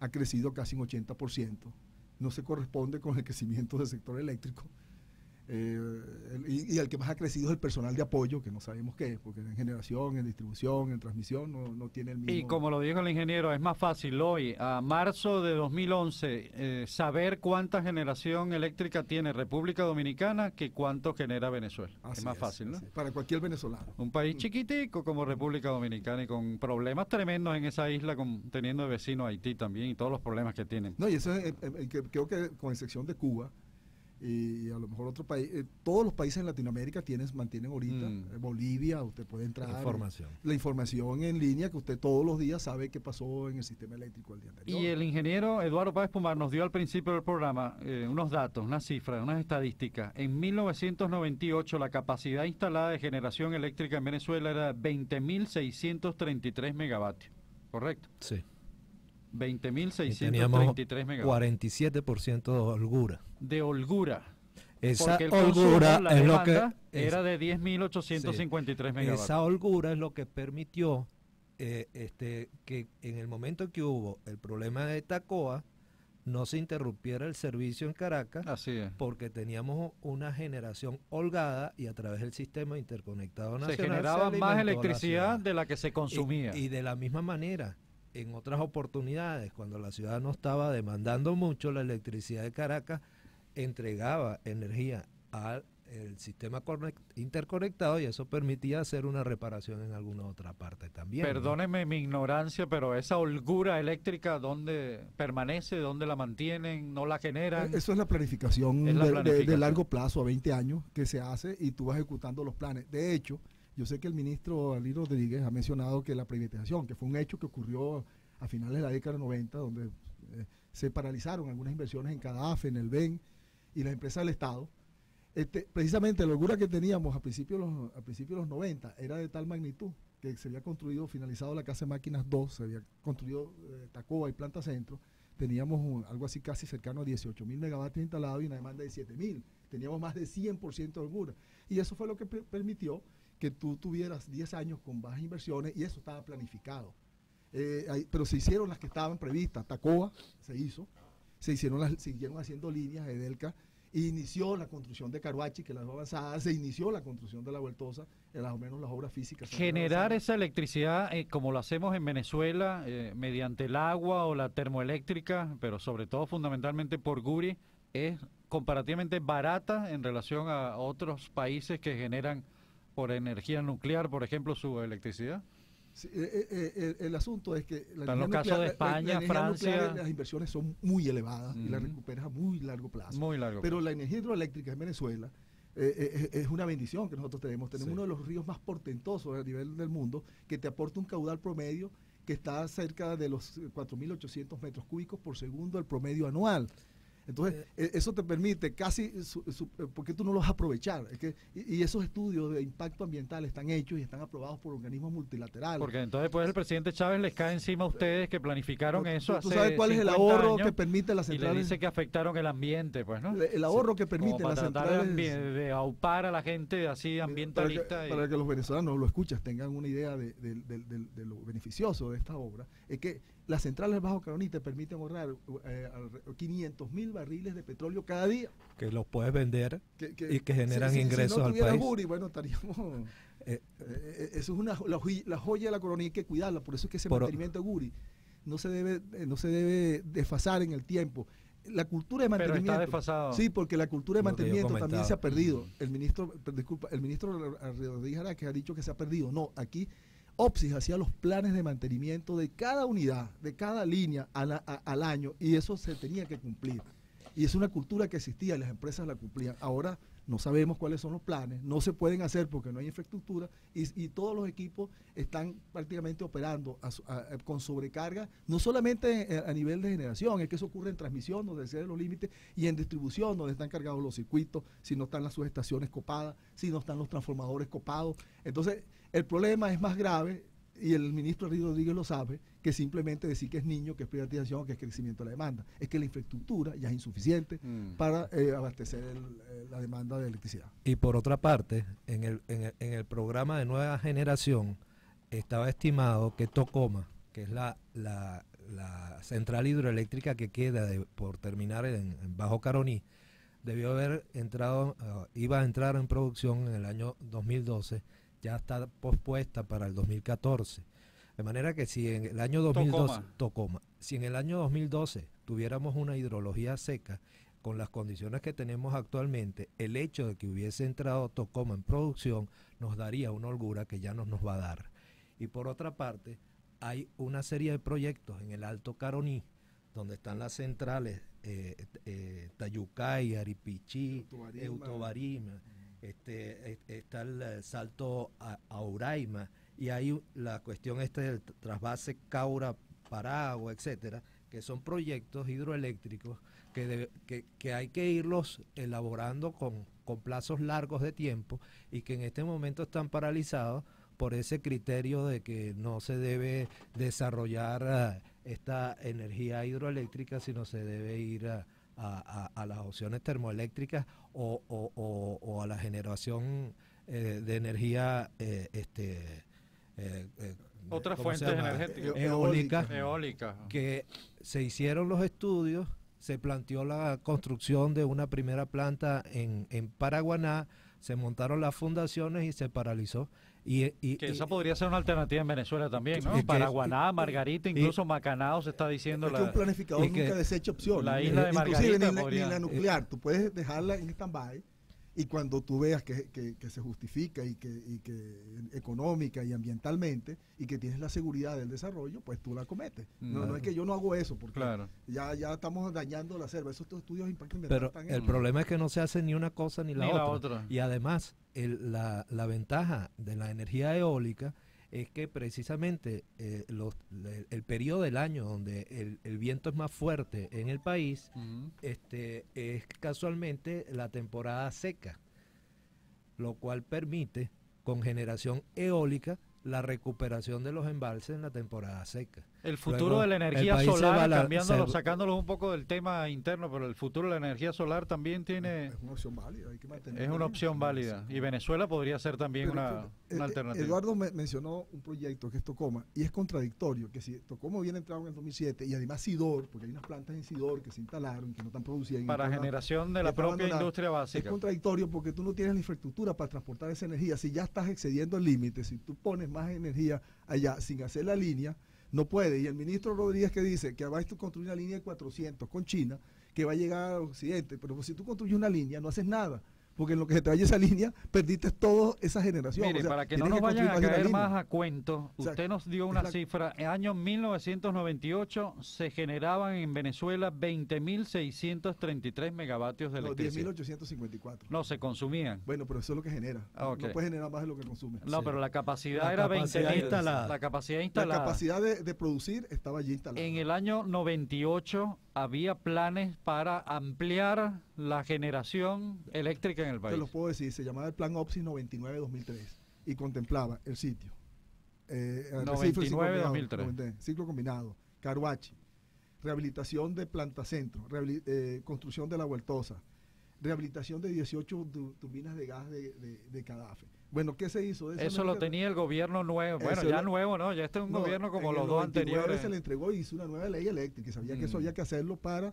ha crecido casi un 80%. No se corresponde con el crecimiento del sector eléctrico. Y el que más ha crecido es el personal de apoyo, que no sabemos qué es, porque en generación, en distribución, en transmisión no tiene el mismo. Y como lo dijo el ingeniero, es más fácil hoy, a marzo de 2011, saber cuánta generación eléctrica tiene República Dominicana que cuánto genera Venezuela. Es más fácil, ¿no? Para cualquier venezolano. Un país chiquitico como República Dominicana y con problemas tremendos en esa isla, teniendo de vecino a Haití también y todos los problemas que tienen. No, y eso es, creo que con excepción de Cuba, y a lo mejor otro país, todos los países en Latinoamérica mantienen ahorita, Bolivia, usted puede entrar, la información en línea, que usted todos los días sabe qué pasó en el sistema eléctrico el día anterior. Y el ingeniero Eduardo Páez Pomar nos dio al principio del programa unos datos, unas cifras, unas estadísticas. En 1998 la capacidad instalada de generación eléctrica en Venezuela era 20.633 megavatios, ¿correcto? Sí. 20.633 megavatios. 47% de holgura. De holgura. Esa holgura es lo que era de 10.853 megavatios. Esa holgura es lo que permitió que en el momento que hubo el problema de Tacoa no se interrumpiera el servicio en Caracas. Así es. Porque teníamos una generación holgada y a través del sistema interconectado nacional se generaba más electricidad de la que se consumía. Y de la misma manera, en otras oportunidades, cuando la ciudad no estaba demandando mucho, la electricidad de Caracas entregaba energía al sistema interconectado y eso permitía hacer una reparación en alguna otra parte también. Perdóneme mi ignorancia, pero esa holgura eléctrica, ¿dónde permanece? ¿Dónde la mantienen? ¿No la generan? Eso es la planificación, de largo plazo, a 20 años, que se hace y tú vas ejecutando los planes. De hecho, yo sé que el ministro Ali Rodríguez ha mencionado que la privatización, que fue un hecho que ocurrió a finales de la década 90, donde se paralizaron algunas inversiones en CADAF, en el BEN y las empresas del Estado. Precisamente la holgura que teníamos a principios de los 90 era de tal magnitud que se había construido, finalizado la Casa de Máquinas 2, se había construido Tacoa y Planta Centro, teníamos algo así casi cercano a 18.000 megavatios instalados y una demanda de 7.000, teníamos más de 100% de holgura. Y eso fue lo que permitió que tú tuvieras 10 años con bajas inversiones y eso estaba planificado. Pero se hicieron las que estaban previstas. Tacoa se hizo, siguieron haciendo líneas de Edelca, e inició la construcción de Caruachi, que la dejó avanzada, se inició la construcción de la Vueltosa, más o menos las obras físicas. Generar esa electricidad, como lo hacemos en Venezuela, mediante el agua o la termoeléctrica, pero sobre todo fundamentalmente por Guri, es comparativamente barata en relación a otros países que generan por energía nuclear, por ejemplo, su electricidad. Sí, el asunto es que en los casos de España, Francia, las inversiones son muy elevadas y las recuperas a muy largo plazo. Pero la energía hidroeléctrica en Venezuela es una bendición que nosotros tenemos. Tenemos uno de los ríos más portentosos a nivel del mundo, que te aporta un caudal promedio que está cerca de los 4.800 metros cúbicos por segundo el promedio anual. Entonces, eso te permite casi, porque tú no los vas a aprovechar. Y esos estudios de impacto ambiental están hechos y están aprobados por organismos multilaterales. Porque entonces después el presidente Chávez les cae encima a ustedes que planificaron eso hace 50 años. ¿Tú sabes cuál es el ahorro que permite las centrales? Y le dice que afectaron el ambiente, pues, ¿no? El ahorro que permite las centrales. De aupar a la gente así ambientalista. Para que los venezolanos lo escuchas, tengan una idea de lo beneficioso de esta obra, es que las centrales Bajo Caroní te permiten ahorrar 500.000 barriles de petróleo cada día. Que los puedes vender y que generan ingresos al país. Si no tuviera Guri, bueno, estaríamos... eso es la joya de la colonia, hay que cuidarla, por eso es que ese mantenimiento de Guri no se debe desfasar en el tiempo. La cultura de mantenimiento... Pero está desfasado. Sí, porque la cultura de mantenimiento también se ha perdido. El ministro Rodríguez Araque ha dicho que se ha perdido. No, aquí OPSIS hacía los planes de mantenimiento de cada unidad, de cada línea al año, y eso se tenía que cumplir. Y es una cultura que existía y las empresas la cumplían. Ahora no sabemos cuáles son los planes, no se pueden hacer porque no hay infraestructura y todos los equipos están prácticamente operando con sobrecarga, no solamente a nivel de generación, es que eso ocurre en transmisión, donde se exceden los límites, y en distribución, donde están cargados los circuitos, si no están las subestaciones copadas, si no están los transformadores copados. Entonces, el problema es más grave, y el ministro Rodríguez lo sabe, que simplemente decir que es niño, que es privatización, que es crecimiento de la demanda. Es que la infraestructura ya es insuficiente para abastecer la demanda de electricidad. Y por otra parte, en el programa de nueva generación estaba estimado que Tocoma, que es la la central hidroeléctrica que queda por terminar en Bajo Caroní debió haber entrado, iba a entrar en producción en el año 2012, ya está pospuesta para el 2014. De manera que si en el año 2012, si en el año 2012 tuviéramos una hidrología seca, con las condiciones que tenemos actualmente, el hecho de que hubiese entrado Tocoma en producción nos daría una holgura que ya no nos va a dar. Y por otra parte, hay una serie de proyectos en el Alto Caroní, donde están las centrales Tayucay, Aripichí, Eutobarima, está el salto a Uraima, y hay la cuestión del trasvase Caura, Paragua, etcétera, que son proyectos hidroeléctricos que hay que irlos elaborando con plazos largos de tiempo y que en este momento están paralizados por ese criterio de que no se debe desarrollar esta energía hidroeléctrica, sino se debe ir a las opciones termoeléctricas o a la generación de energía otras fuentes energéticas eólicas, que se hicieron los estudios, se planteó la construcción de una primera planta en Paraguaná, se montaron las fundaciones y se paralizó. Que esa podría ser una alternativa en Venezuela también, ¿no? Paraguaná, Margarita, incluso Macanao se está diciendo. Es que un planificador nunca desecha opciones. La isla de Margarita ni la nuclear, tú puedes dejarla en stand-by. Y cuando tú veas que se justifica y que económica y ambientalmente y que tienes la seguridad del desarrollo, pues tú la cometes. No es que yo no hago eso, porque ya estamos dañando la selva. Esos estudios de impacto ambiental están el problema es que no se hace ni una cosa ni la otra. Y además, la ventaja de la energía eólica es que precisamente el periodo del año donde el viento es más fuerte en el país es casualmente la temporada seca, lo cual permite con generación eólica la recuperación de los embalses en la temporada seca. El futuro de la energía solar, sacándolo un poco del tema interno, pero el futuro de la energía solar también tiene... Es una opción válida, hay que mantenerla. Es una opción válida. Y Venezuela podría ser también una alternativa. Eduardo mencionó un proyecto que es Tocoma, y es contradictorio, que si Tocoma hubiera entrado en el 2007, y además Sidor, porque hay unas plantas en Sidor que se instalaron, que no están produciendo. Para generación de la propia industria básica. Es contradictorio porque tú no tienes la infraestructura para transportar esa energía. Si ya estás excediendo el límite, si tú pones más energía allá sin hacer la línea, no puede. Y el ministro Rodríguez que dice que va a construir una línea de 400 con China, que va a llegar al occidente, pero pues si tú construyes una línea no haces nada, porque en lo que se te vaya esa línea, perdiste toda esa generación. Mire, para que no nos vayan a caer más a cuento, usted nos dio una cifra. En el año 1998 se generaban en Venezuela 20.633 megavatios de electricidad. 10.854. No, se consumían. Bueno, pero eso es lo que genera. No puede generar más de lo que consume. No, pero la capacidad era 20.000. La capacidad instalada. La capacidad de producir estaba allí instalada. En el año 98 había planes para ampliar la generación eléctrica en el país. Te lo puedo decir, se llamaba el Plan OPSI 99-2003 y contemplaba el sitio. 99-2003. Ciclo combinado, Caruachi, rehabilitación de Planta Centro, construcción de La Vueltosa, rehabilitación de 18 turbinas de gas de Cadafe. Bueno, ¿qué se hizo? Eso lo tenía el gobierno nuevo. Bueno, ya nuevo, ¿no? Ya este es un gobierno como los dos anteriores. Se le entregó y hizo una nueva ley eléctrica y sabía que eso había que hacerlo para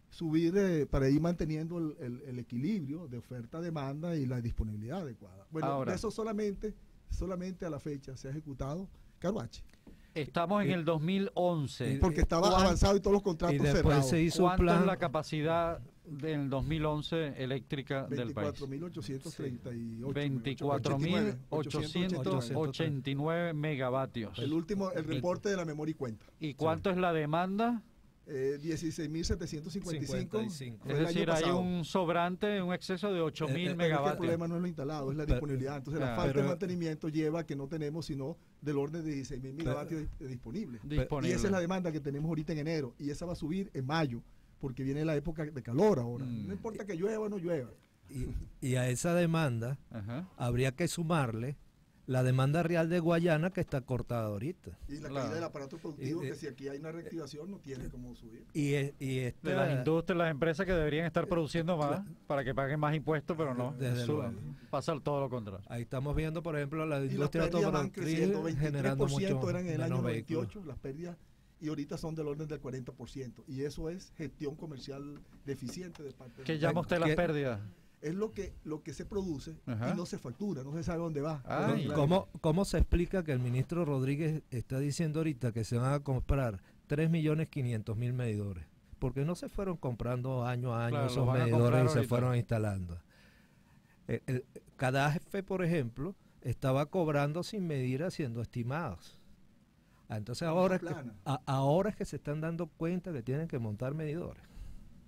subir, para ir manteniendo el equilibrio de oferta-demanda y la disponibilidad adecuada. Bueno, ahora, de eso solamente a la fecha se ha ejecutado Caruachi. Estamos en el 2011. Porque estaba avanzado y todos los contratos cerrados. Se hizo ¿Cuánto es la capacidad del 2011 eléctrica del país? 24.889 megavatios. El reporte de la memoria y cuenta. ¿Y cuánto es la demanda? 16.755. Es decir, hay un sobrante, un exceso de 8.000 megavatios. El problema no es lo instalado, es la disponibilidad. Entonces la falta de mantenimiento lleva a que no tenemos sino del orden de 16.000 megavatios disponibles. Y esa es la demanda que tenemos ahorita en enero. Y esa va a subir en mayo, porque viene la época de calor ahora. No importa que llueva o no llueva. Y a esa demanda habría que sumarle la demanda real de Guayana, que está cortada ahorita. Y la caída del aparato productivo, que si aquí hay una reactivación no tiene cómo subir. De las industrias, las empresas que deberían estar produciendo más para que paguen más impuestos, pero no. Pasa todo lo contrario. Ahí estamos viendo, por ejemplo, la industria automotriz generando mucho eran en el año 98, las pérdidas y ahorita son del orden del 40%. Y eso es gestión comercial deficiente de parte ¿Qué llama usted las pérdidas? Es lo que se produce y no se factura, no se sabe dónde va. ¿Cómo se explica que el ministro Rodríguez está diciendo ahorita que se van a comprar 3.500.000 medidores? Porque no se fueron comprando año a año esos medidores y se fueron instalando. Cadafe, por ejemplo, estaba cobrando sin medir, haciendo estimados. Entonces ahora es que se están dando cuenta que tienen que montar medidores.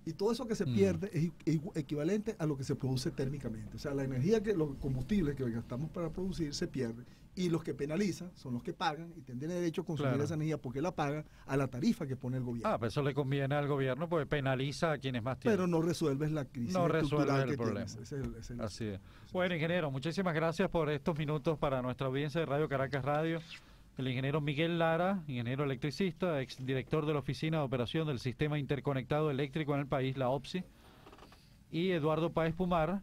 Y todo eso que se pierde es equivalente a lo que se produce térmicamente. O sea, la energía, los combustibles que gastamos para producir se pierde. Y los que penalizan son los que pagan y tendrían derecho a consumir esa energía porque la pagan a la tarifa que pone el gobierno. Pero eso le conviene al gobierno porque penaliza a quienes más tienen. Pero no resuelves la crisis estructural que problema. Tienes. Así es. Bueno, ingeniero, muchísimas gracias por estos minutos para nuestra audiencia de Radio Caracas Radio. El ingeniero Miguel Lara, ingeniero electricista, exdirector de la Oficina de Operación del Sistema Interconectado Eléctrico en el país, la OPSI, y Eduardo Páez Pumar,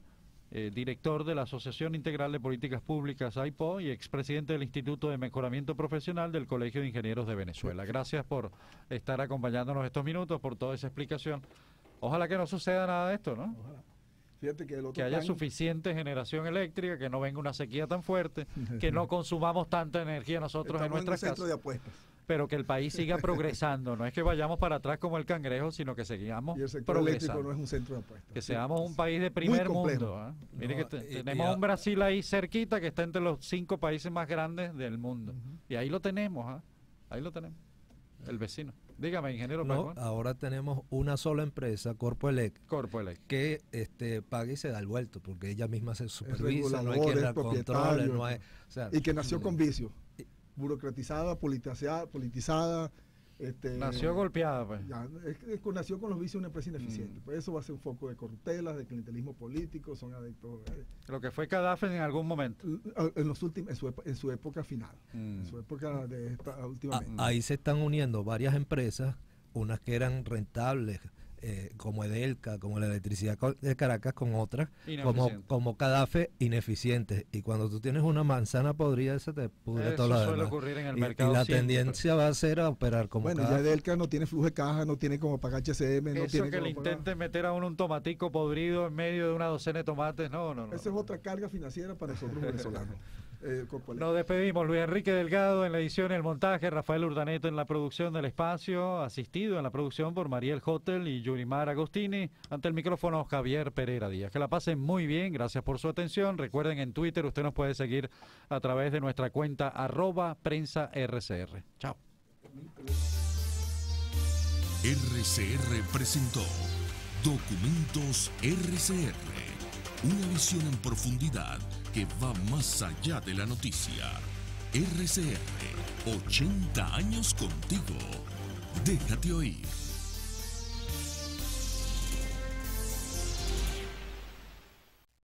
director de la Asociación Integral de Políticas Públicas, AIPO, y expresidente del Instituto de Mejoramiento Profesional del Colegio de Ingenieros de Venezuela. Gracias por estar acompañándonos estos minutos, por toda esa explicación. Ojalá que no suceda nada de esto, ¿no? Ojalá. Fíjate que haya suficiente generación eléctrica, que no venga una sequía tan fuerte, que no consumamos tanta energía nosotros en nuestras casas, de apuestas. Pero que el país siga progresando. No es que vayamos para atrás como el cangrejo, sino que sigamos progresando. Y el sector eléctrico no es un centro de apuestas. Que seamos un país de primer mundo. Mire que tenemos un Brasil ahí cerquita que está entre los 5 países más grandes del mundo. Y ahí lo tenemos, ahí lo tenemos. El vecino. Dígame, ingeniero. Ahora tenemos una sola empresa, Corpoelec, que paga y se da el vuelto, porque ella misma se supervisa, no hay quien la controle, no hay, y que nació con vicios, burocratizada, politizada. Nació golpeada, pues. Nació con los vicios de una empresa ineficiente. Pues eso va a ser un foco de corruptelas, de clientelismo político, son adictos. Lo que fue Cadafe en algún momento. En su época final. En su época de esta últimamente. Ahí se están uniendo varias empresas, unas que eran rentables, como Edelca, como la electricidad de Caracas, con otras, como Cadafe, ineficientes. Y cuando tú tienes una manzana podrida, se te pudre todo lo demás. Eso suele ocurrir en el mercado. Y la tendencia va a ser a operar como Cadafe. Ya Edelca no tiene flujo de caja, no tiene como pagar HCM. No tiene que le intenten meter a uno un tomatico podrido en medio de una docena de tomates, no. Esa es otra carga financiera para nosotros venezolanos. Nos despedimos. Luis Enrique Delgado en la edición y el montaje, Rafael Urdaneta en la producción del espacio, asistido en la producción por Mariel Hotel y Yurimar Agostini. Ante el micrófono, Javier Pereira Díaz. Que la pasen muy bien, gracias por su atención. Recuerden, en Twitter usted nos puede seguir a través de nuestra cuenta @PrensaRCR. Chao. RCR presentó Documentos RCR, una visión en profundidad que va más allá de la noticia. RCR, 80 años contigo. Déjate oír.